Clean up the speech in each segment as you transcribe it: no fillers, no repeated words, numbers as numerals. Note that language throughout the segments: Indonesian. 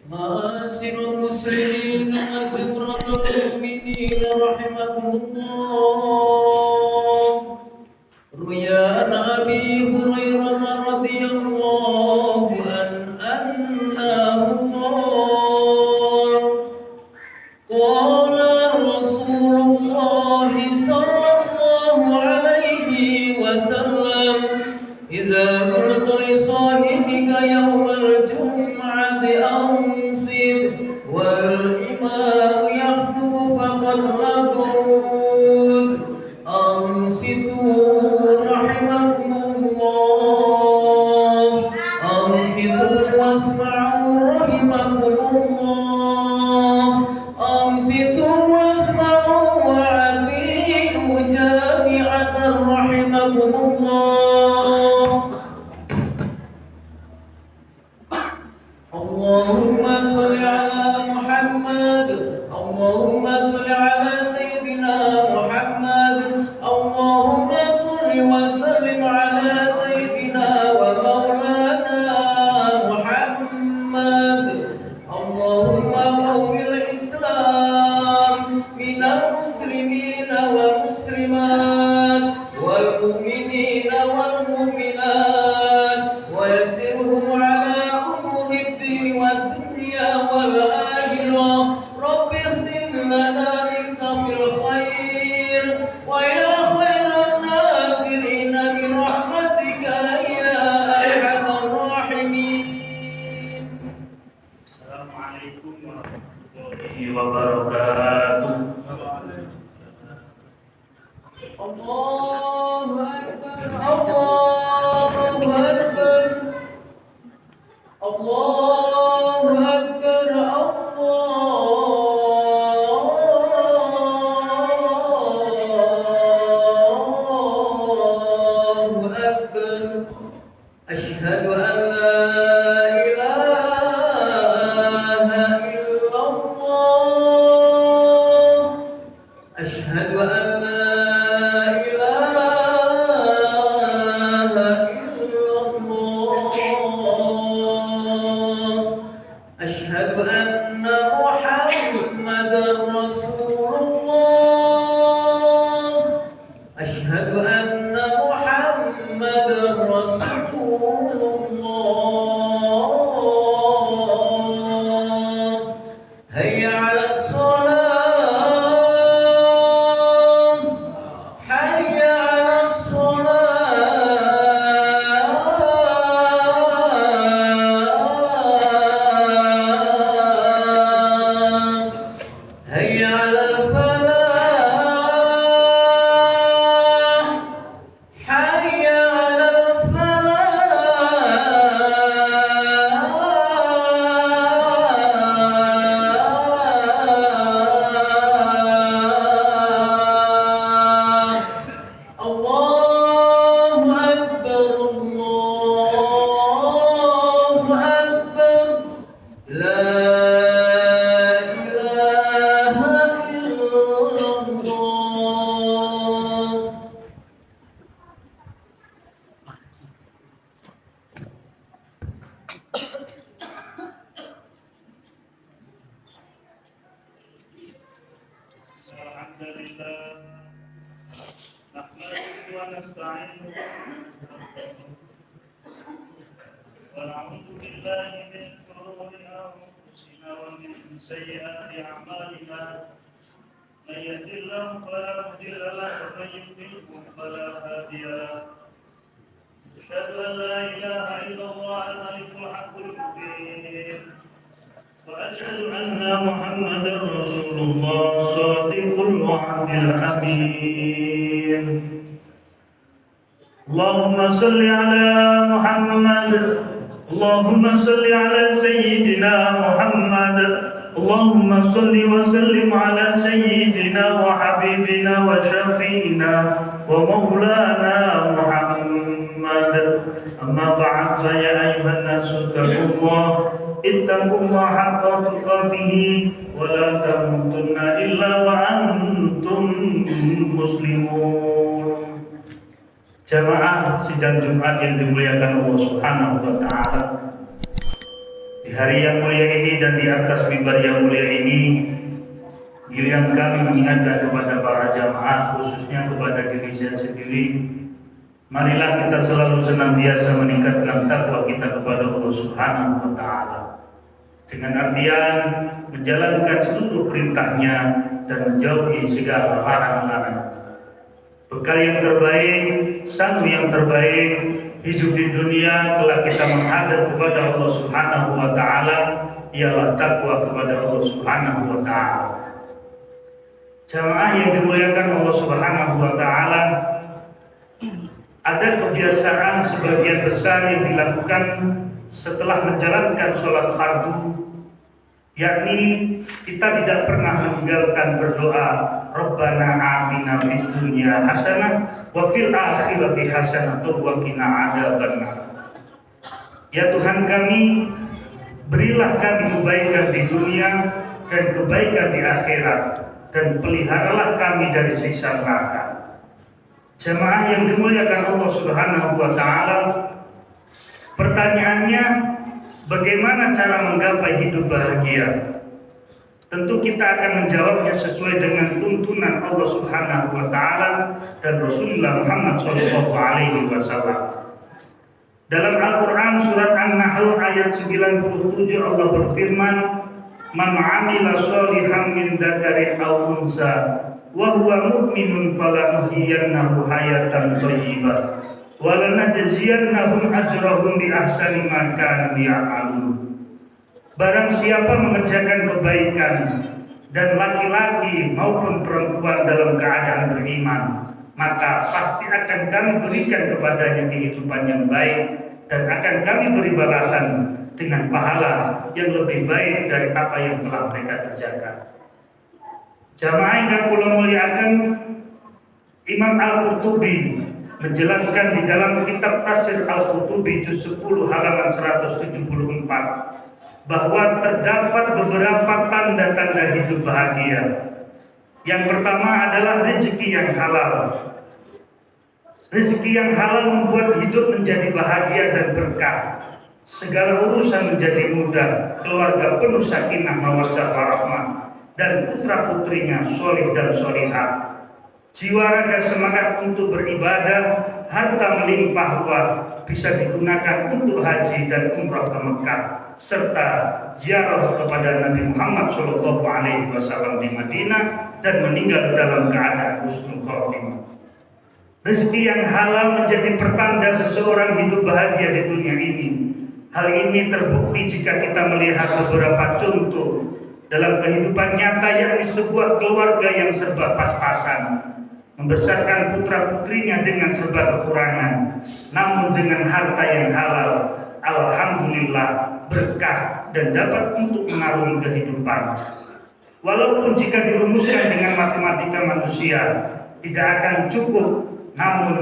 معاشر المسلمين وزمرة المؤمنين رحمكم الله. روي عن أبي هريرة رضي الله عنه أنه قال قال رسول الله صلى الله عليه وسلم: إذا قلت لصاحبك يوم الجمعة أنصت والإمام يخطب فقد لقد أنصتوا رحمكم الله، أنصتوا واسمعوا رحمكم الله، أنصتوا واسمعوا وأطيعوا جامعة رحمكم الله. اللهم صل على محمد، اللهم صل على سيدنا محمد، اللهم صل وسلم على سيدنا ومولانا محمد. اللهم قوم الإسلام من المسلمين والمسلمات والمؤمنين والمؤمنات ويسرهم على أمور الدين والدنيا والآخرة. رب اختم لنا منك في الخير ويا خير الناصرين برحمتك يا أرحم الراحمين. السلام عليكم ورحمة الله وبركاته. الله أكبر، الله أكبر، الله أكبر، الله أكبر. أشهد أن لا إله إلا الله، أشهد أن لا إله إلا الله، أشهد أن محمدا رسول الله، أشهد أن محمدا رسول الله. هيا على الصلاة، حي على الصلاة، هيا على الفلاح، حي على الفلاح. الله أكبر، الله أكبر، لا إله إلا الله. الحمد لله نحمده ونستعينه ونعوذ بالله من شرور أنفسنا ومن سيئات أعمالنا. من يهد الله فلا مضل له ومن يضلل فلا هادي له. أشهد أن لا إله إلا الله الملك الحق المبين، وأشهد أن محمدا رسول الله صادق الوعد الأمين. اللهم صل على محمد، اللهم صل على سيدنا محمد، اللهم صل وسلم على سيدنا وحبيبنا وشفينا ومولانا محمد. أما بعد، فيا أيها الناس اتقوا الله، اتقوا الله حق تقاته ولا تموتن إلا وأنتم مسلمون. Jamaah sidang Jumat yang dimuliakan Allah Subhanahu wa taala. Di hari yang mulia ini dan di atas mimbar yang mulia ini, giliran kami mengingatkan kepada para jamaah, khususnya kepada diri saya sendiri, marilah kita selalu senantiasa meningkatkan takwa kita kepada Allah Subhanahu wa Ta'ala, dengan artian menjalankan seluruh perintahnya dan menjauhi segala larangan-larangan. Bekal yang terbaik, sanu yang terbaik hidup di dunia telah kita menghadap kepada Allah Subhanahu wa Ta'ala ialah takwa kepada Allah Subhanahu wa Ta'ala. Jamaah yang dimuliakan Allah Subhanahu wa Ta'ala, ada kebiasaan sebagian besar yang dilakukan setelah menjalankan sholat fardu, yakni kita tidak pernah meninggalkan berdoa, Rabbana atina fid dunya hasanah wa fil akhirati hasanah wa qina adzabannar. Ya Tuhan kami, berilah kami kebaikan di dunia dan kebaikan di akhirat, dan peliharalah kami dari siksa neraka. Jamaah yang dimuliakan Allah Subhanahu wa Ta'ala, pertanyaannya, bagaimana cara menggapai hidup bahagia? Tentu kita akan menjawabnya sesuai dengan tuntunan Allah Subhanahu wa Ta'ala dan Rasulullah Muhammad sallallahu alaihi wasallam. Dalam Al-Qur'an surat An-Nahl ayat 97 Allah berfirman, "Man 'amila sholihan min dzakarin aw unsa wa huwa mu'minun falanuhyiyannahu hayatan thayyibah wa lanajziyannahum ajrahum bi ahsani ma kanu ya'malun." Barang siapa mengerjakan kebaikan dan laki-laki maupun perempuan dalam keadaan beriman, maka pasti akan kami berikan kepadanya kehidupan yang baik dan akan kami beri balasan dengan pahala yang lebih baik dari apa yang telah mereka kerjakan. Jamaah yang kula muliakan, Imam Al-Qurtubi menjelaskan di dalam kitab Tafsir Al-Qurtubi juz 10 halaman 174 bahwa terdapat beberapa tanda-tanda hidup bahagia. Yang pertama adalah rezeki yang halal. Rezeki yang halal membuat hidup menjadi bahagia dan berkah. Segala urusan menjadi mudah, keluarga penuh sakinah mawaddah warahmah, dan putra-putrinya soleh dan solihah. Jiwa raga semangat untuk beribadah, harta melimpah ruah, bisa digunakan untuk haji dan umrah ke Mekah, serta ziarah kepada Nabi Muhammad sallallahu alaihi wasallam di Madinah dan meninggal dalam keadaan husnul khotimah. Rezeki yang halal menjadi pertanda seseorang hidup bahagia di dunia ini. Hal ini terbukti jika kita melihat beberapa contoh dalam kehidupan nyata, yakni sebuah keluarga yang serba pas-pasan, membesarkan putra-putrinya dengan serba kekurangan, namun dengan harta yang halal, alhamdulillah, berkah dan dapat untuk mengarungi kehidupan. Walaupun jika dirumuskan dengan matematika manusia tidak akan cukup, namun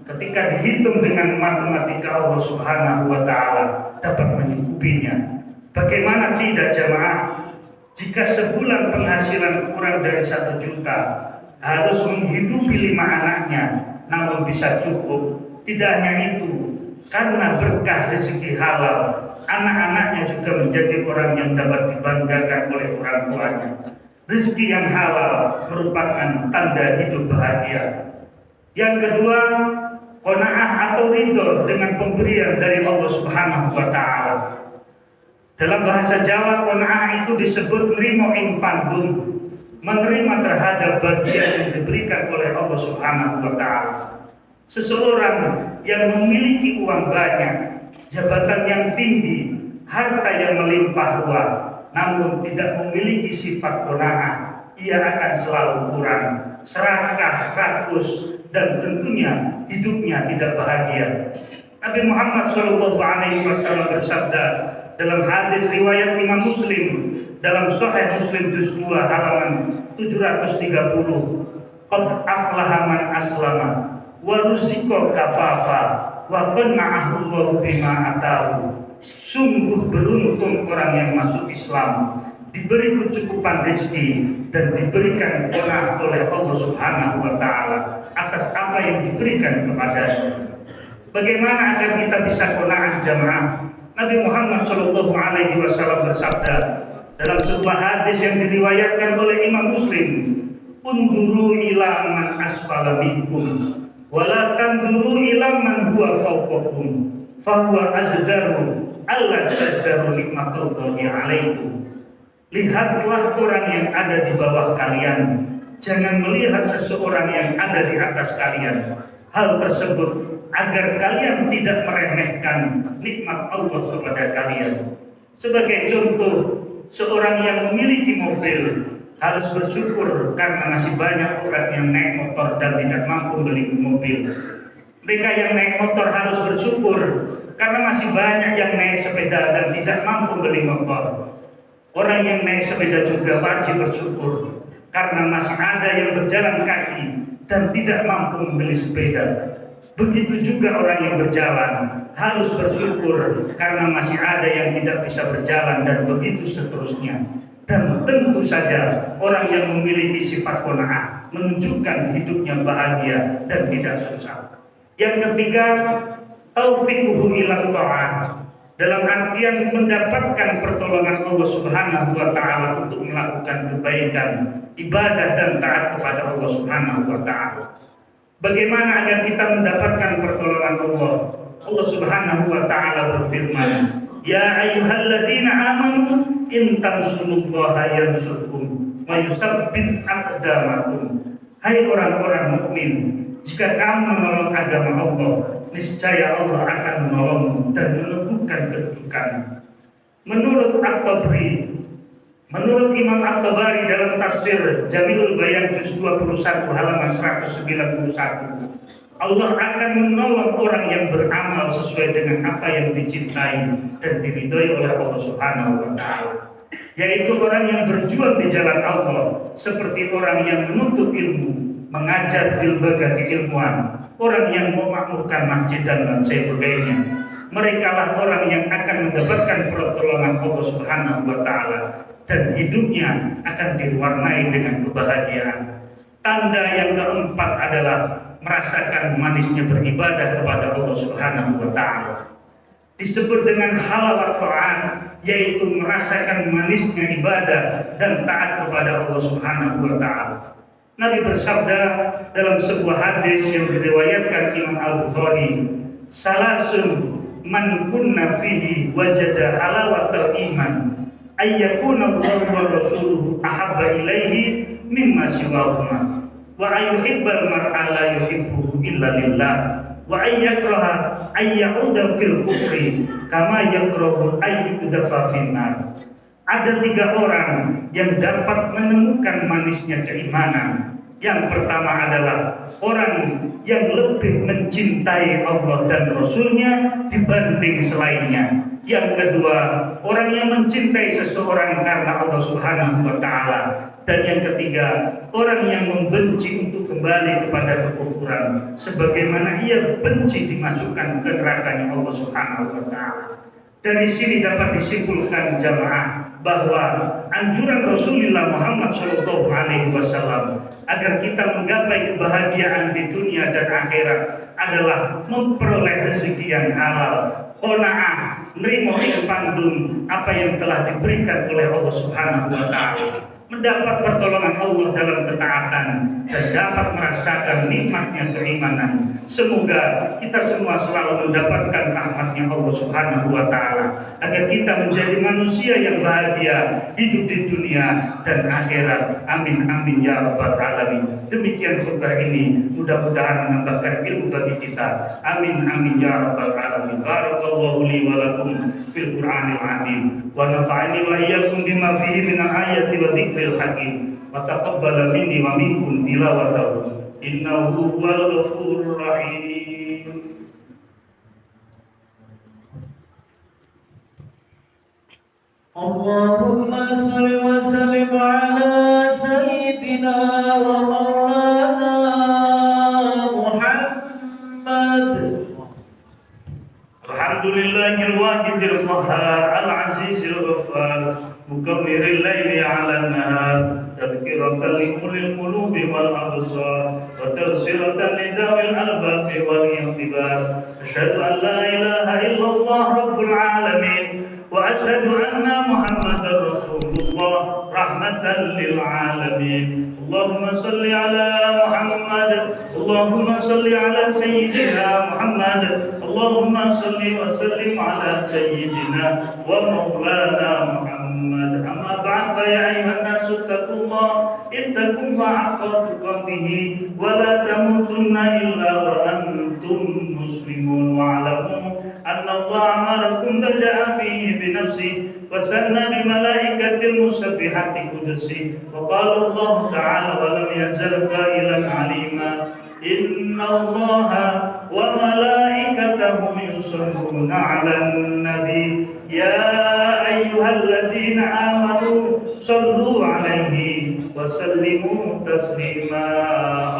ketika dihitung dengan matematika Allah Subhanahu wa Ta'ala dapat menyukupinya. Bagaimana tidak jamaah? Jika sebulan penghasilan kurang dari 1 juta, harus menghidupi 5 anaknya, namun bisa cukup. Tidak hanya itu, karena berkah rezeki halal, anak-anaknya juga menjadi orang yang dapat dibanggakan oleh orang tuanya. Rezeki yang halal merupakan tanda hidup bahagia. Yang kedua, qanaah atau ridho dengan pemberian dari Allah Subhanahu wa Ta'ala. Dalam bahasa Jawa, qanaah itu disebut nrimo ing pandum, menerima terhadap bagian yang diberikan oleh Allah Subhanahu wa Ta'ala. Seseorang yang memiliki uang banyak, jabatan yang tinggi, harta yang melimpah ruah, namun tidak memiliki sifat qanaah, ia akan selalu kurang, serakah, rakus, dan tentunya hidupnya tidak bahagia. Nabi Muhammad SAW bersabda dalam hadis riwayat Imam Muslim dalam Sahih Muslim juz 2 halaman 730, qad aflaha man aslama wa ruziqa kafafa wa qanna'ahu Allahu bima atahu. Sungguh beruntung orang yang masuk Islam, diberi kecukupan rezeki dan diberikan qanaah oleh Allah Subhanahu wa Ta'ala atas apa yang diberikan kepadanya. Bagaimana agar kita bisa qanaah jamaah? Nabi Muhammad Shallallahu Alaihi Wasallam bersabda dalam sebuah hadis yang diriwayatkan oleh Imam Muslim, "Unduru ila man asfala minkum, wala tanduru ila man huwa fawqakum, fahuwa azdaru alla tazdaru nikmatullahi alaikum." Lihatlah orang yang ada di bawah kalian, jangan melihat seseorang yang ada di atas kalian. Hal tersebut agar kalian tidak meremehkan nikmat Allah kepada kalian. Sebagai contoh, seorang yang memiliki mobil harus bersyukur karena masih banyak orang yang naik motor dan tidak mampu beli mobil. Mereka yang naik motor harus bersyukur karena masih banyak yang naik sepeda dan tidak mampu beli motor. Orang yang naik sepeda juga wajib bersyukur karena masih ada yang berjalan kaki dan tidak mampu membeli sepeda. Begitu juga orang yang berjalan harus bersyukur karena masih ada yang tidak bisa berjalan, dan begitu seterusnya. Dan tentu saja orang yang memiliki sifat qanaah menunjukkan hidupnya bahagia dan tidak susah. Yang ketiga, taufiquhu ila ta'at, dalam artian mendapatkan pertolongan Allah Subhanahu wa taala untuk melakukan kebaikan, ibadah dan taat kepada Allah Subhanahu wa taala. Bagaimana agar kita mendapatkan pertolongan Allah? Allah Subhanahu wa taala berfirman, "Ya ayyuhalladzina amanu in tansurullaha yansurkum wa yusabbit aqdamakum." Hai orang-orang mukmin, jika kamu menolong agama Allah, niscaya Allah akan menolongmu dan meneguhkan kedudukanmu. Menurut Imam At-Tabari dalam tafsir Jami'ul Bayan juz 21 halaman 191, Allah akan menolong orang yang beramal sesuai dengan apa yang dicintai dan diridhoi oleh Allah Subhanahu wa taala, yaitu orang yang berjuang di jalan Allah, seperti orang yang menuntut ilmu, mengajar di lembaga keilmuan, orang yang memakmurkan masjid dan lain sebagainya. Mereka lah orang yang akan mendapatkan pertolongan Allah Subhanahu wa taala dan hidupnya akan diwarnai dengan kebahagiaan. Tanda yang keempat adalah merasakan manisnya beribadah kepada Allah Subhanahu wa taala. Disebut dengan halawat ta'at, yaitu merasakan manisnya ibadah dan taat kepada Allah Subhanahu wa taala. Nabi bersabda dalam sebuah hadis yang diriwayatkan Imam Al-Bukhari, "Salasun man kunna fihi wajada halawatal iman, ayyakuna Allahu wa rasuluhu ahabba ilaihi mimma siwahuma, wa ayyuhibbal mar'a la yuhibbuhu illa lillah, wa ayyakraha ayyauda fil kufri kama yakrahu ayyudafa finnar." Ada 3 orang yang dapat menemukan manisnya keimanan. Yang pertama adalah orang yang lebih mencintai Allah dan Rasulnya dibanding selainnya. Yang kedua, orang yang mencintai seseorang karena Allah Subhanahu wa taala. Dan yang ketiga, orang yang membenci untuk kembali kepada kekufuran sebagaimana ia benci dimasukkan ke nerakanya Allah Subhanahu wa taala. Dari sini dapat disimpulkan jamaah bahwa anjuran Rasulullah Muhammad SAW agar kita menggapai kebahagiaan di dunia dan akhirat adalah memperoleh rezeki yang halal, qanaah, nerimo ing pandun apa yang telah diberikan oleh Allah Subhanahu wa taala, mendapat pertolongan Allah dalam ketaatan dan dapat merasakan nikmatnya keimanan. Semoga kita semua selalu mendapatkan rahmatnya Allah Subhanahu wa taala agar kita menjadi manusia yang bahagia hidup di dunia dan akhirat. Amin amin ya rabbal alamin. Demikian khutbah ini, mudah-mudahan menambahkan ilmu bagi kita. Amin amin ya rabbal alamin. Barakallahu li wa lakum fil Qur'anil azim wa nafa'ani wa iyyakum bima fihi minal ayati wa dzikril hakim wa taqabbala minni wa minkum tilawatahu innahu huwal ghafurur rahim. Allahumma salli wa sallim ala sayyidina wa maulana Muhammad. Alhamdulillahil wahidil qahhar al-azizil ghaffar mukawwiril laili 'alan nahar tadhkiratan likulil qulubi wal absar wa tafsiratan lidawil albabi wal intibar. Asyhadu an la ilaha illallah illallah rabbul alamin wa asyhadu anna Muhammadar Rasulullah rahmatan lil alamin. Allahumma salli ala Muhammad, Allahumma salli ala sayyidina Muhammad, Allahumma salli wa sallim ala sayyidina wa maulana Muhammad. Amma ba'd, fa ya ayyuhan nasu taqullah ittaqu haqqa tuqatih wa la tamutunna illa wa antum muslimun wa alamu anna Allah amarakum bada'a fihi bi nafsihi wa sanna bi malaikatil musabbihati qudsi wa qala Allah ta'ala wa lam yazal qailan alima inna Allah wa malaikatahu yusalluna 'alan nabi ya ayyuhalladzina amanu sallu 'alaihi wa sallimu taslima.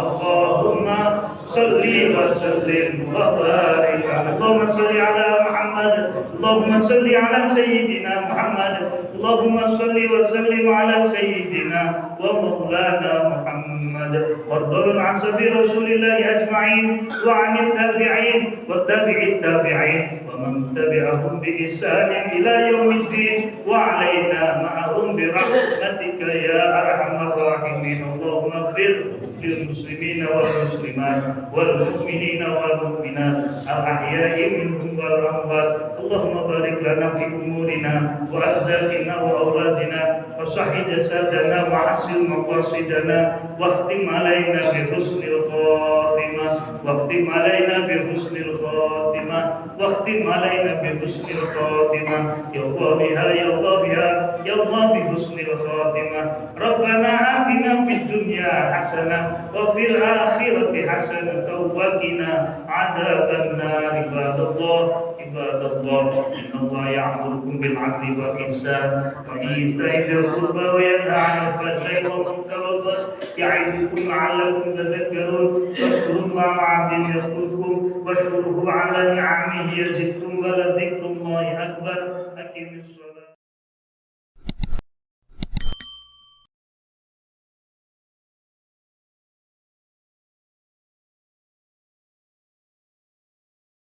Allahumma salli wa sallim wa barik. Allahumma salli ala Muhammad, Allahumma salli ala sayyidina Muhammad, Allahumma salli wa sallim ala sayyidina wa maulana Muhammad. Warḍal an ashabi Rasulillah ajma'in wa 'anil tabi'in wa tabi'it tabi'in wa man tabi'ahum bi ihsan ila yaumiddin wa 'alaina ma'ahum bi rahmatika ya arhamar rahimin. Allahumma ighfir lil muslimina wal muslimat wal mu'minina wal mu'minat al ahya'i minhum wal amwat. Allahumma barik lana fi umurina wa azwajina wa auladina wa sahih jasadana wa hasil maqasidana wa khtim alaina bi husnil khatimah wa khtim alaina bi husnil khatimah wa khtim alaina bi husnil khatimah ya Allah ya Allah ya Allah bi husnil khatimah. Rabbana atina fid dunya hasanah wa fil akhirati hasanah wa qina adzaban nar. Ibadallah inna Allah ya'murukum bil 'adli wal ihsan wa ita'i dzil qurba wa yanha 'anil fahsya'i wal munkari wal baghi ya'idukum la'allakum tadhakkarun. Fadhkurullaha 'azim yadhkurkum washkuruhu 'ala ni'amihi yazidkum wa la dzikrullahi akbar. Aqimis